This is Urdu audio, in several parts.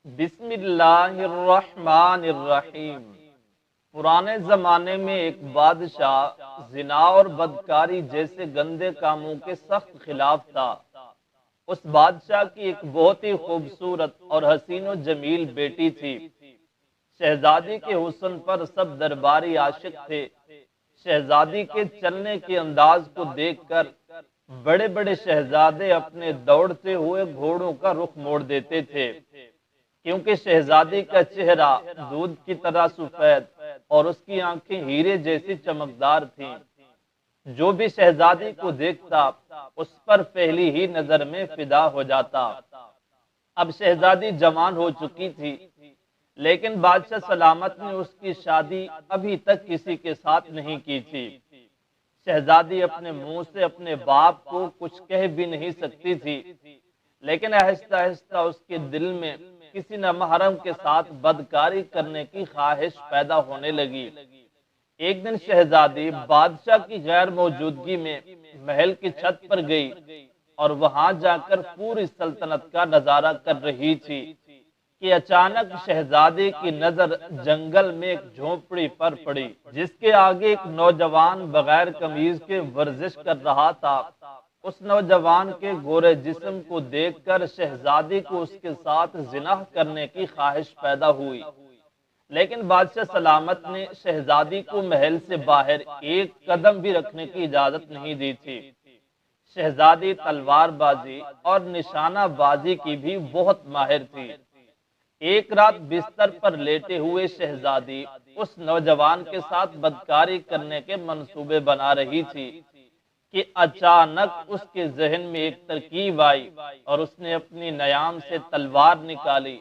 بسم اللہ الرحمن الرحیم۔ پرانے زمانے میں ایک بادشاہ زنا اور بدکاری جیسے گندے کاموں کے سخت خلاف تھا۔ اس بادشاہ کی ایک بہت ہی خوبصورت اور حسین و جمیل بیٹی تھی۔ شہزادی کے حسن پر سب درباری عاشق تھے۔ شہزادی کے چلنے کے انداز کو دیکھ کر بڑے بڑے شہزادے اپنے دوڑتے ہوئے گھوڑوں کا رخ موڑ دیتے تھے، کیونکہ شہزادی کا چہرہ دودھ کی طرح سفید اور اس کی آنکھیں ہیرے جیسی چمکدار تھیں۔ جو بھی شہزادی کو دیکھتا اس پر پہلی ہی نظر میں فدا ہو جاتا۔ اب شہزادی جوان ہو چکی تھی، لیکن بادشاہ سلامت نے اس کی شادی ابھی تک کسی کے ساتھ نہیں کی تھی۔ شہزادی اپنے منہ سے اپنے باپ کو کچھ کہہ بھی نہیں سکتی تھی، لیکن آہستہ آہستہ اس کے دل میں کسی نامحرم کے ساتھ بدکاری کرنے کی خواہش پیدا ہونے لگی۔ ایک دن شہزادی بادشاہ کی غیر موجودگی میں محل کی چھت پر گئی اور وہاں جا کر پوری سلطنت کا نظارہ کر رہی تھی کہ اچانک شہزادی کی نظر جنگل میں ایک جھونپڑی پر پڑی، جس کے آگے ایک نوجوان بغیر قمیض کے ورزش کر رہا تھا۔ اس نوجوان کے گورے جسم کو دیکھ کر شہزادی کو اس کے ساتھ زنا کرنے کی خواہش پیدا ہوئی، لیکن بادشاہ سلامت نے شہزادی کو محل سے باہر ایک قدم بھی رکھنے کی اجازت نہیں دی تھی۔ شہزادی تلوار بازی اور نشانہ بازی کی بھی بہت ماہر تھی۔ ایک رات بستر پر لیٹے ہوئے شہزادی اس نوجوان کے ساتھ بدکاری کرنے کے منصوبے بنا رہی تھی کہ اچانک اس کے ذہن میں ایک ترکیب آئی اور اس نے اپنی نیام سے تلوار نکالی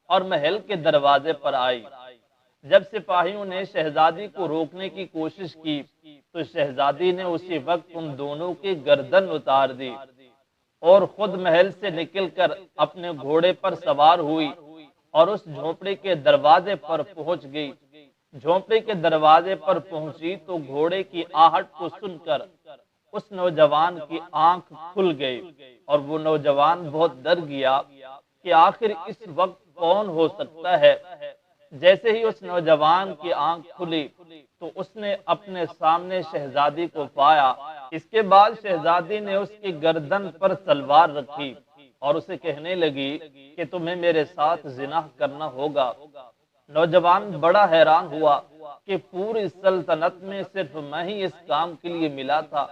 اور محل کے دروازے پر آئی۔ جب سپاہیوں نے شہزادی کو روکنے کی کوشش کی تو شہزادی نے اسی وقت ان دونوں کی گردن اتار دی اور خود محل سے نکل کر اپنے گھوڑے پر سوار ہوئی اور اس جھونپڑی کے دروازے پر پہنچ گئی۔ جھونپڑی کے دروازے پر پہنچی تو گھوڑے کی آہٹ کو سن کر اس نوجوان کی آنکھ کھل گئی اور وہ نوجوان بہت ڈر گیا کہ آخر اس وقت کون ہو سکتا ہے۔ جیسے ہی اس نوجوان کی آنکھ کھلی تو اس نے اپنے سامنے شہزادی کو پایا۔ اس کے بعد شہزادی نے اس کی گردن پر تلوار رکھی اور اسے کہنے لگی کہ تمہیں میرے ساتھ زنا کرنا ہوگا۔ نوجوان بڑا حیران ہوا کہ پوری سلطنت میں صرف میں ہی اس کام کے لیے ملا تھا۔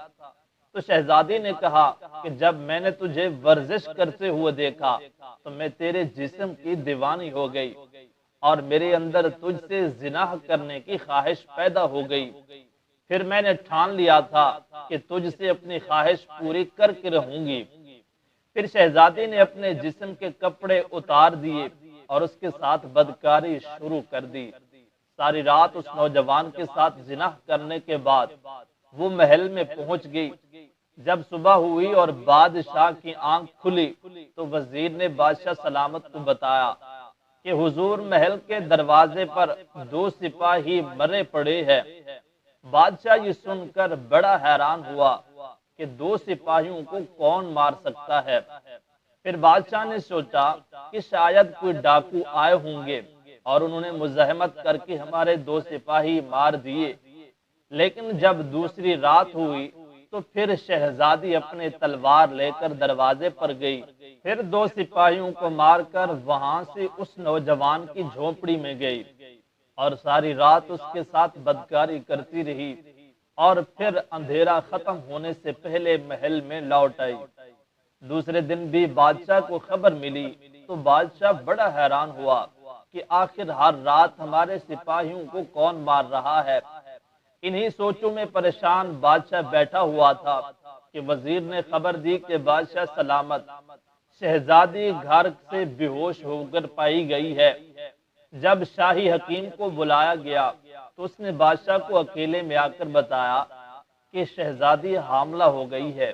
تو شہزادی نے کہا کہ جب میں نے تجھے ورزش کرتے ہوئے دیکھا تو میں تیرے جسم کی دیوانی ہو گئی اور میرے اندر تجھ سے زنا کرنے کی خواہش پیدا ہو گئی۔ پھر میں نے ٹھان لیا تھا کہ تجھ سے اپنی خواہش پوری کر کے رہوں گی۔ پھر شہزادی نے اپنے جسم کے کپڑے اتار دیے اور اس کے ساتھ بدکاری شروع کر دی۔ ساری رات اس نوجوان کے ساتھ زنا کرنے کے بعد وہ محل میں پہنچ گئی۔ جب صبح ہوئی اور بادشاہ کی آنکھ کھلی تو وزیر نے بادشاہ سلامت کو بتایا کہ حضور محل کے دروازے پر 2 سپاہی مرے پڑے ہیں۔ بادشاہ یہ سن کر بڑا حیران ہوا کہ 2 سپاہیوں کو کون مار سکتا ہے۔ پھر بادشاہ نے سوچا کہ شاید کوئی ڈاکو آئے ہوں گے اور انہوں نے مزاحمت کر کے ہمارے 2 سپاہی مار دیے۔ لیکن جب دوسری رات ہوئی تو پھر شہزادی اپنے تلوار لے کر دروازے پر گئی۔ پھر 2 سپاہیوں کو مار کر وہاں سے اس نوجوان کی جھونپڑی میں گئی اور ساری رات اس کے ساتھ بدکاری کرتی رہی اور پھر اندھیرا ختم ہونے سے پہلے محل میں لوٹ آئی۔ دوسرے دن بھی بادشاہ کو خبر ملی تو بادشاہ بڑا حیران ہوا کہ آخر ہر رات ہمارے سپاہیوں کو کون مار رہا ہے۔ انہی سوچوں میں پریشان بادشاہ بیٹھا ہوا تھا کہ وزیر نے خبر دی کہ بادشاہ سلامت شہزادی گھر سے بے ہوش ہو کر پائی گئی ہے۔ جب شاہی حکیم کو بلایا گیا تو اس نے بادشاہ کو اکیلے میں آ کر بتایا کہ شہزادی حاملہ ہو گئی ہے۔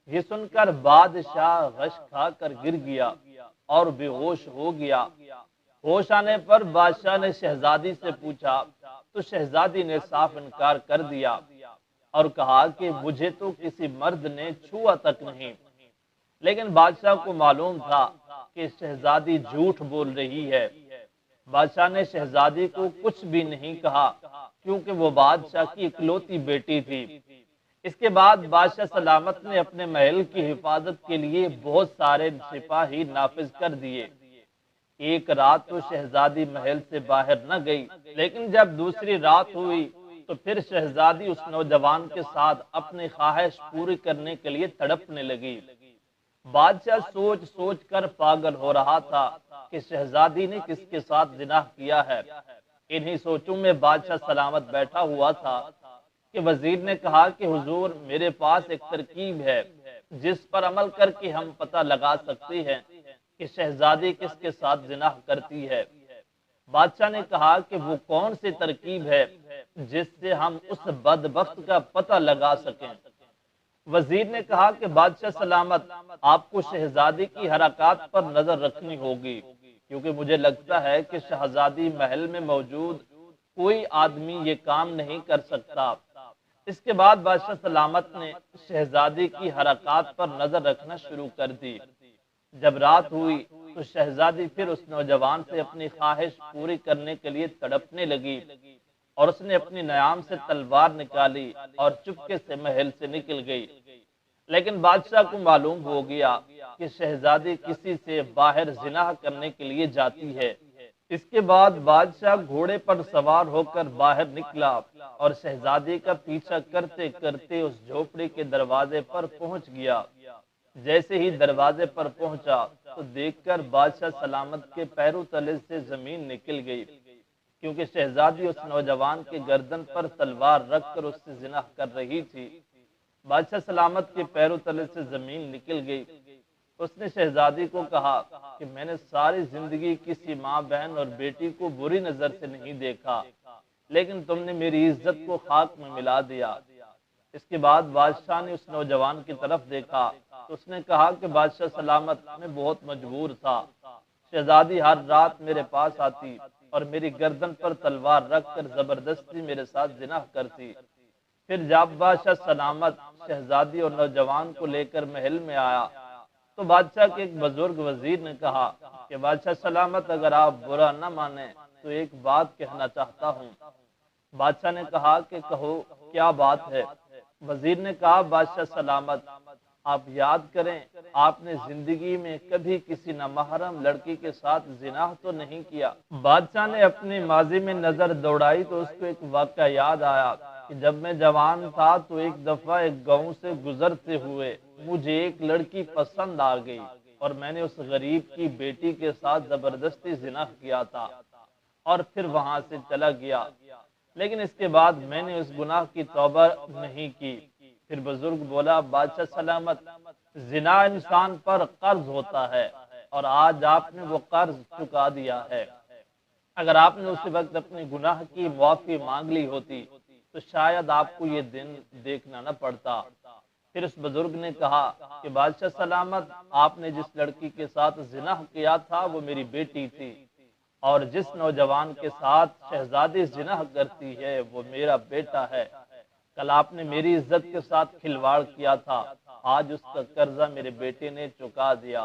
یہ سن کر بادشاہ غش کھا کر گر گیا اور بے ہوش ہو گیا۔ ہوش آنے پر بادشاہ نے شہزادی سے پوچھا تو شہزادی نے صاف انکار کر دیا اور کہا کہ مجھے تو کسی مرد نے چھوا تک نہیں۔ لیکن بادشاہ کو معلوم تھا کہ شہزادی جھوٹ بول رہی ہے۔ بادشاہ نے شہزادی کو کچھ بھی نہیں کہا کیونکہ وہ بادشاہ کی اکلوتی بیٹی تھی۔ اس کے بعد بادشاہ سلامت نے اپنے محل کی حفاظت کے لیے بہت سارے سپاہی نافذ کر دیے۔ ایک رات تو شہزادی محل سے باہر نہ گئی، لیکن جب دوسری رات ہوئی تو پھر شہزادی اس نوجوان کے ساتھ اپنی خواہش پوری کرنے کے لیے تڑپنے لگی۔ بادشاہ سوچ سوچ کر پاگل ہو رہا تھا کہ شہزادی نے کس کے ساتھ زنا کیا ہے۔ انہی سوچوں میں بادشاہ سلامت بیٹھا ہوا تھا کہ وزیر نے کہا کہ حضور، میرے پاس ایک ترکیب ہے جس پر عمل کر کے ہم پتہ لگا سکتے ہیں کہ شہزادی کس کے ساتھ زنا کرتی ہے۔ بادشاہ نے کہا کہ وہ کون سی ترکیب ہے جس سے ہم اس بدبخت کا پتہ لگا سکیں۔ وزیر نے کہا کہ بادشاہ سلامت، آپ کو شہزادی کی حرکات پر نظر رکھنی ہوگی، کیونکہ مجھے لگتا ہے کہ شہزادی محل میں موجود کوئی آدمی یہ کام نہیں کر سکتا۔ اس کے بعد بادشاہ سلامت نے شہزادی کی حرکات پر نظر رکھنا شروع کر دی۔ جب رات ہوئی تو شہزادی پھر اس نوجوان سے اپنی خواہش پوری کرنے کے لیے تڑپنے لگی اور اس نے اپنی نیام سے تلوار نکالی اور چپکے سے محل سے نکل گئی۔ لیکن بادشاہ کو معلوم ہو گیا کہ شہزادی کسی سے باہر زنا کرنے کے لیے جاتی ہے۔ اس کے بعد بادشاہ گھوڑے پر سوار ہو کر باہر نکلا اور شہزادی کا پیچھا کرتے کرتے اس جھوپڑی کے دروازے پر پہنچ گیا۔ جیسے ہی دروازے پر پہنچا تو دیکھ کر بادشاہ سلامت کے پیروں تلے سے زمین نکل گئی، کیونکہ شہزادی اس نوجوان کے گردن پر تلوار رکھ کر اس سے زنا کر رہی تھی۔ بادشاہ سلامت کے پیروں تلے سے زمین نکل گئی۔ اس نے شہزادی کو کہا کہ میں نے ساری زندگی کسی ماں بہن اور بیٹی کو بری نظر سے نہیں دیکھا، لیکن تم نے میری عزت کو خاک میں ملا دیا۔ اس کے بعد بادشاہ نے اس نوجوان کی طرف دیکھا تو اس نے کہا کہ بادشاہ سلامت، میں بہت مجبور تھا۔ شہزادی ہر رات میرے پاس آتی اور میری گردن پر تلوار رکھ کر زبردستی میرے ساتھ زنا کرتی۔ پھر جب بادشاہ سلامت شہزادی اور نوجوان کو لے کر محل میں آیا تو بادشاہ کے ایک بزرگ وزیر نے کہا کہ بادشاہ سلامت، اگر آپ برا نہ مانیں تو ایک بات کہنا چاہتا ہوں۔ بادشاہ نے کہا کہ کہو، کیا بات ہے؟ وزیر نے کہا، بادشاہ سلامت، آپ یاد کریں، آپ نے زندگی میں کبھی کسی نامحرم لڑکی کے ساتھ زنا تو نہیں کیا۔ بادشاہ نے اپنی ماضی میں نظر دوڑائی تو اس کو ایک واقعہ یاد آیا کہ جب میں جوان تھا تو ایک دفعہ ایک گاؤں سے گزرتے ہوئے مجھے ایک لڑکی پسند آ گئی اور میں نے اس غریب کی بیٹی کے ساتھ زبردستی زنا کیا تھا اور پھر وہاں سے چلا گیا، لیکن اس کے بعد میں نے اس گناہ کی توبہ نہیں کی۔ پھر بزرگ بولا، بادشاہ سلامت، زنا انسان پر قرض ہوتا ہے اور آج آپ نے وہ قرض چکا دیا ہے۔ اگر آپ نے اسی وقت اپنے گناہ کی معافی مانگ لی ہوتی تو شاید آپ کو یہ دن دیکھنا نہ پڑتا۔ پھر اس بزرگ نے کہا کہ بادشاہ سلامت، آپ نے جس لڑکی کے ساتھ زنا کیا تھا وہ میری بیٹی تھی، اور جس نوجوان کے ساتھ شہزادی زنا کرتی ہے وہ میرا بیٹا ہے۔ کل آپ نے میری عزت کے ساتھ کھلواڑ کیا تھا، آج اس کا قرضہ میرے بیٹے نے چکا دیا۔